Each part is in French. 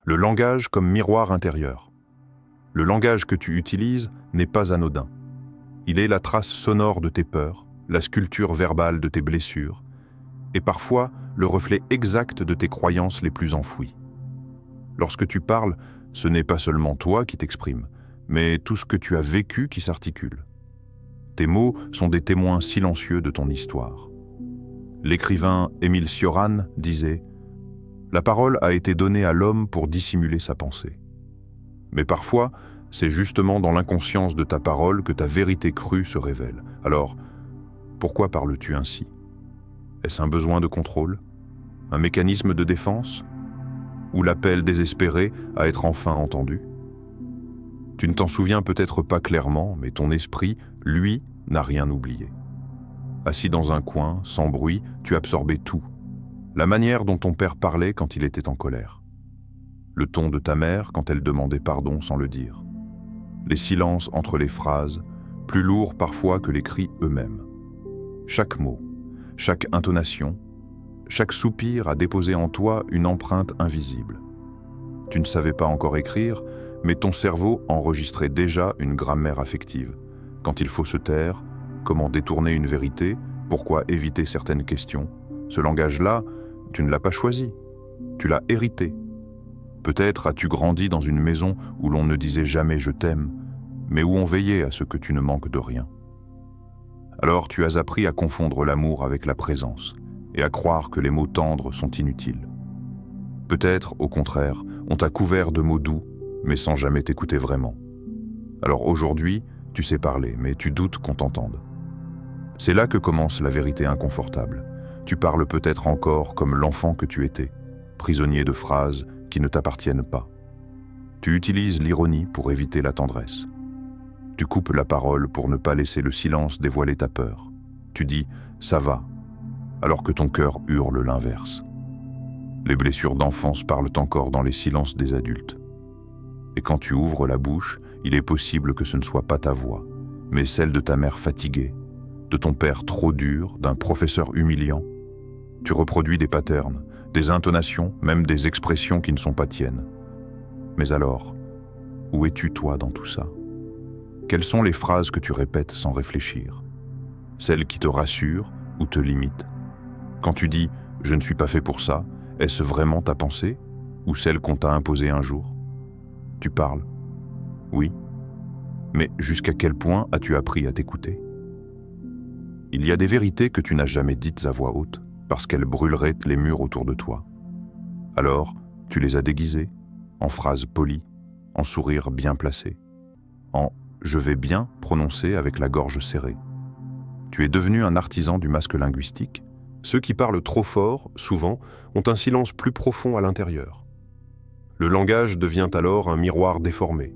Le langage comme miroir intérieur. Le langage que tu utilises n'est pas anodin. Il est la trace sonore de tes peurs, la sculpture verbale de tes blessures, et parfois le reflet exact de tes croyances les plus enfouies. Lorsque tu parles, ce n'est pas seulement toi qui t'exprimes, mais tout ce que tu as vécu qui s'articule. Tes mots sont des témoins silencieux de ton histoire. L'écrivain Émile Cioran disait « La parole a été donnée à l'homme pour dissimuler sa pensée. » Mais parfois, c'est justement dans l'inconscience de ta parole que ta vérité crue se révèle. Alors, pourquoi parles-tu ainsi? Est-ce un besoin de contrôle? Un mécanisme de défense? Ou l'appel désespéré à être enfin entendu? Tu ne t'en souviens peut-être pas clairement, mais ton esprit, lui, n'a rien oublié. Assis dans un coin, sans bruit, tu absorbais tout. La manière dont ton père parlait quand il était en colère. Le ton de ta mère quand elle demandait pardon sans le dire. Les silences entre les phrases, plus lourds parfois que les cris eux-mêmes. Chaque mot, chaque intonation, chaque soupir a déposé en toi une empreinte invisible. Tu ne savais pas encore écrire, mais ton cerveau enregistrait déjà une grammaire affective. Quand il faut se taire, comment détourner une vérité, pourquoi éviter certaines questions. Ce langage-là, tu ne l'as pas choisi, tu l'as hérité. Peut-être as-tu grandi dans une maison où l'on ne disait jamais « je t'aime », mais où on veillait à ce que tu ne manques de rien. Alors tu as appris à confondre l'amour avec la présence et à croire que les mots tendres sont inutiles. Peut-être, au contraire, on t'a couvert de mots doux, mais sans jamais t'écouter vraiment. Alors aujourd'hui, tu sais parler, mais tu doutes qu'on t'entende. C'est là que commence la vérité inconfortable. Tu parles peut-être encore comme l'enfant que tu étais, prisonnier de phrases qui ne t'appartiennent pas. Tu utilises l'ironie pour éviter la tendresse. Tu coupes la parole pour ne pas laisser le silence dévoiler ta peur. Tu dis « ça va », alors que ton cœur hurle l'inverse. Les blessures d'enfance parlent encore dans les silences des adultes. Et quand tu ouvres la bouche, il est possible que ce ne soit pas ta voix, mais celle de ta mère fatiguée, de ton père trop dur, d'un professeur humiliant. Tu reproduis des patterns, des intonations, même des expressions qui ne sont pas tiennes. Mais alors, où es-tu toi dans tout ça? Quelles sont les phrases que tu répètes sans réfléchir? Celles qui te rassurent ou te limitent? Quand tu dis « je ne suis pas fait pour ça », est-ce vraiment ta pensée ou celle qu'on t'a imposée un jour? Tu parles. Oui. Mais jusqu'à quel point as-tu appris à t'écouter? Il y a des vérités que tu n'as jamais dites à voix haute, parce qu'elles brûleraient les murs autour de toi. Alors, tu les as déguisées, en phrases polies, en sourires bien placés, en « je vais bien » prononcé avec la gorge serrée. Tu es devenu un artisan du masque linguistique. Ceux qui parlent trop fort, souvent, ont un silence plus profond à l'intérieur. Le langage devient alors un miroir déformé.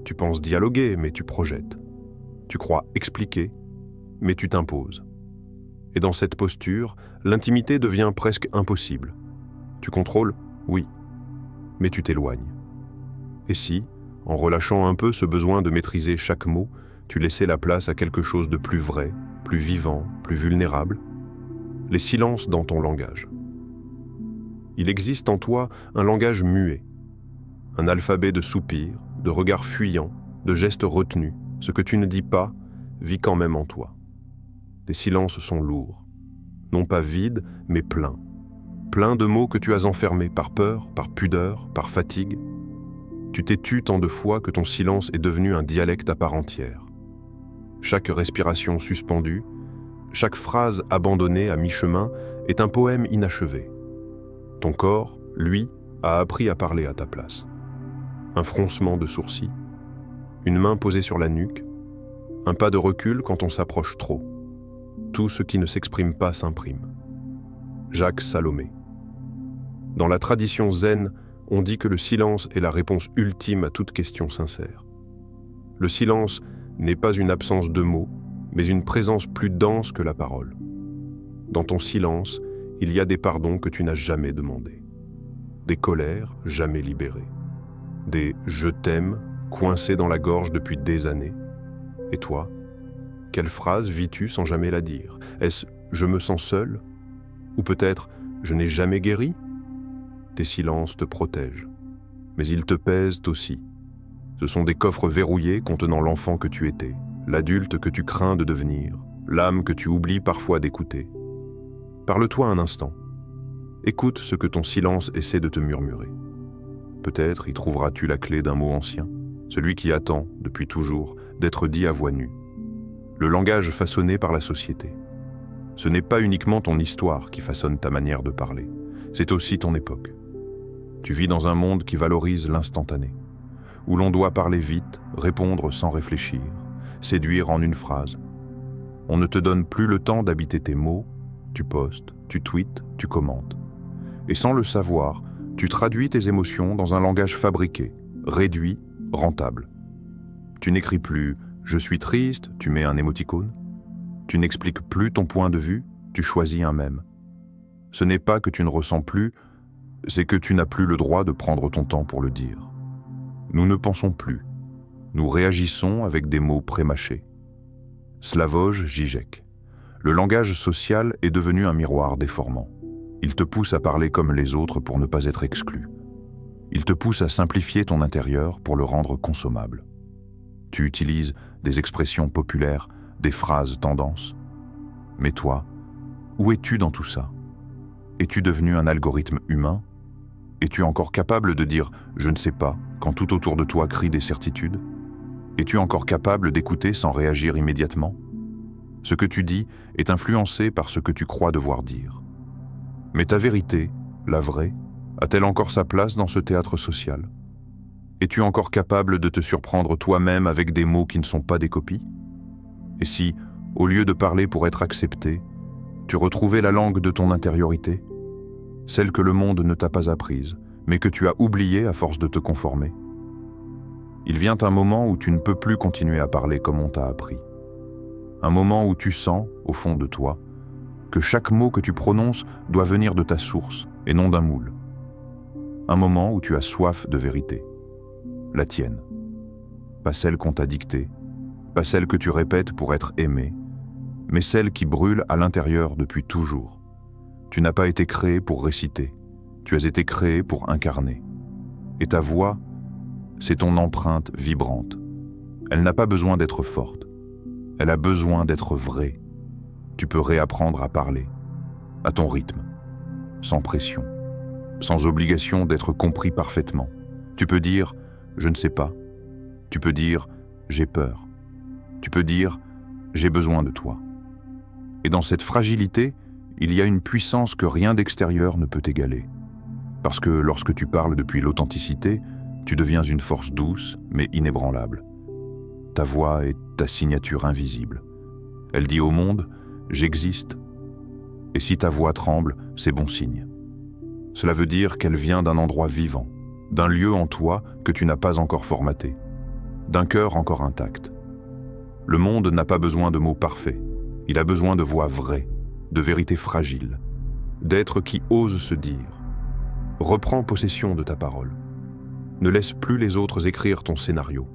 Tu penses dialoguer, mais tu projettes. Tu crois expliquer, mais tu t'imposes. Et dans cette posture, l'intimité devient presque impossible. Tu contrôles, oui, mais tu t'éloignes. Et si, en relâchant un peu ce besoin de maîtriser chaque mot, tu laissais la place à quelque chose de plus vrai, plus vivant, plus vulnérable? Les silences dans ton langage. Il existe en toi un langage muet, un alphabet de soupirs, de regards fuyants, de gestes retenus. Ce que tu ne dis pas vit quand même en toi. Tes silences sont lourds, non pas vides, mais pleins. Pleins de mots que tu as enfermés par peur, par pudeur, par fatigue. Tu t'es tu tant de fois que ton silence est devenu un dialecte à part entière. Chaque respiration suspendue, chaque phrase abandonnée à mi-chemin est un poème inachevé. Ton corps, lui, a appris à parler à ta place. Un froncement de sourcils, une main posée sur la nuque, un pas de recul quand on s'approche trop. Tout ce qui ne s'exprime pas s'imprime. Jacques Salomé. Dans la tradition zen, on dit que le silence est la réponse ultime à toute question sincère. Le silence n'est pas une absence de mots, mais une présence plus dense que la parole. Dans ton silence, il y a des pardons que tu n'as jamais demandés, des colères jamais libérées, des « je t'aime » coincés dans la gorge depuis des années. Et toi, quelle phrase vis-tu sans jamais la dire? Est-ce « je me sens seul » ou peut-être « je n'ai jamais guéri » Tes silences te protègent. mais ils te pèsent aussi. Ce sont des coffres verrouillés contenant l'enfant que tu étais, l'adulte que tu crains de devenir, l'âme que tu oublies parfois d'écouter. Parle-toi un instant. Écoute ce que ton silence essaie de te murmurer. Peut-être y trouveras-tu la clé d'un mot ancien, celui qui attend, depuis toujours, d'être dit à voix nue. Le langage façonné par la société. Ce n'est pas uniquement ton histoire qui façonne ta manière de parler, c'est aussi ton époque. Tu vis dans un monde qui valorise l'instantané, où l'on doit parler vite, répondre sans réfléchir, séduire en une phrase. On ne te donne plus le temps d'habiter tes mots, tu postes, tu tweets, tu commentes. Et sans le savoir, tu traduis tes émotions dans un langage fabriqué, réduit, rentable. Tu n'écris plus « je suis triste », tu mets un émoticône. Tu n'expliques plus ton point de vue, tu choisis un mème. Ce n'est pas que tu ne ressens plus, c'est que tu n'as plus le droit de prendre ton temps pour le dire. Nous ne pensons plus. Nous réagissons avec des mots prémâchés. Slavoj Žižek. Le langage social est devenu un miroir déformant. Il te pousse à parler comme les autres pour ne pas être exclu. Il te pousse à simplifier ton intérieur pour le rendre consommable. Tu utilises des expressions populaires, des phrases tendances. Mais toi, où es-tu dans tout ça? Es-tu devenu un algorithme humain? Es-tu encore capable de dire « je ne sais pas » quand tout autour de toi crie des certitudes? Es-tu encore capable d'écouter sans réagir immédiatement? Ce que tu dis est influencé par ce que tu crois devoir dire. Mais ta vérité, la vraie, a-t-elle encore sa place dans ce théâtre social? Es-tu encore capable de te surprendre toi-même avec des mots qui ne sont pas des copies? Et si, au lieu de parler pour être accepté, tu retrouvais la langue de ton intériorité, celle que le monde ne t'a pas apprise, mais que tu as oubliée à force de te conformer? Il vient un moment où tu ne peux plus continuer à parler comme on t'a appris. Un moment où tu sens, au fond de toi, que chaque mot que tu prononces doit venir de ta source et non d'un moule. Un moment où tu as soif de vérité. La tienne. Pas celle qu'on t'a dictée, pas celle que tu répètes pour être aimé, mais celle qui brûle à l'intérieur depuis toujours. Tu n'as pas été créé pour réciter, tu as été créé pour incarner. Et ta voix, c'est ton empreinte vibrante. Elle n'a pas besoin d'être forte, elle a besoin d'être vraie. Tu peux réapprendre à parler, à ton rythme, sans pression, sans obligation d'être compris parfaitement. Tu peux dire « je ne sais pas », tu peux dire « j'ai peur », tu peux dire « j'ai besoin de toi ». Et dans cette fragilité, il y a une puissance que rien d'extérieur ne peut égaler. Parce que lorsque tu parles depuis l'authenticité, tu deviens une force douce mais inébranlable. Ta voix est ta signature invisible. Elle dit au monde « j'existe ». Et si ta voix tremble, c'est bon signe. Cela veut dire qu'elle vient d'un endroit vivant, d'un lieu en toi que tu n'as pas encore formaté, d'un cœur encore intact. Le monde n'a pas besoin de mots parfaits, il a besoin de voix vraies, de vérités fragiles, d'êtres qui osent se dire. Reprends possession de ta parole. Ne laisse plus les autres écrire ton scénario.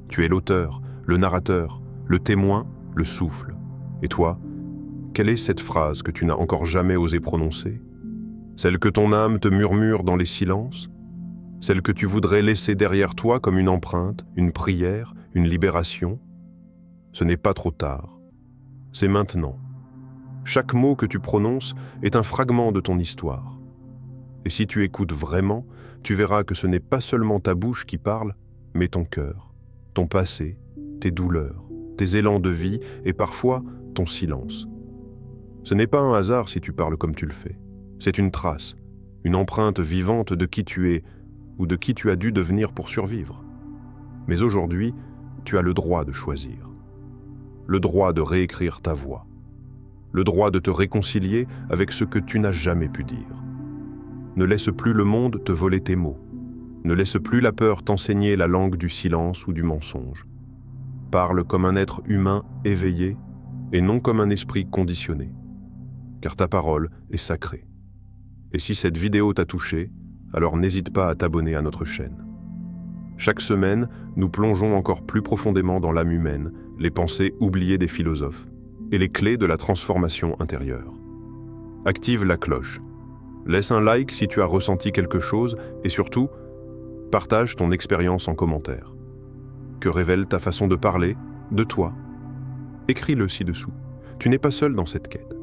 Tu es l'auteur, le narrateur, le témoin, le souffle. Et toi, quelle est cette phrase que tu n'as encore jamais osé prononcer? Celle que ton âme te murmure dans les silences? Celle que tu voudrais laisser derrière toi comme une empreinte, une prière, une libération? Ce n'est pas trop tard. C'est maintenant. Chaque mot que tu prononces est un fragment de ton histoire. Et si tu écoutes vraiment, tu verras que ce n'est pas seulement ta bouche qui parle, mais ton cœur, ton passé, tes douleurs, tes élans de vie et parfois ton silence. Ce n'est pas un hasard si tu parles comme tu le fais. C'est une trace, une empreinte vivante de qui tu es ou de qui tu as dû devenir pour survivre. Mais aujourd'hui, tu as le droit de choisir. Le droit de réécrire ta voix. Le droit de te réconcilier avec ce que tu n'as jamais pu dire. Ne laisse plus le monde te voler tes mots. Ne laisse plus la peur t'enseigner la langue du silence ou du mensonge. Parle comme un être humain éveillé et non comme un esprit conditionné. Car ta parole est sacrée. Et si cette vidéo t'a touché, alors n'hésite pas à t'abonner à notre chaîne. Chaque semaine, nous plongeons encore plus profondément dans l'âme humaine, les pensées oubliées des philosophes et les clés de la transformation intérieure. Active la cloche. Laisse un like si tu as ressenti quelque chose et surtout, Partage ton expérience en commentaire. Que révèle ta façon de parler, de toi? Écris-le ci-dessous. Tu n'es pas seul dans cette quête.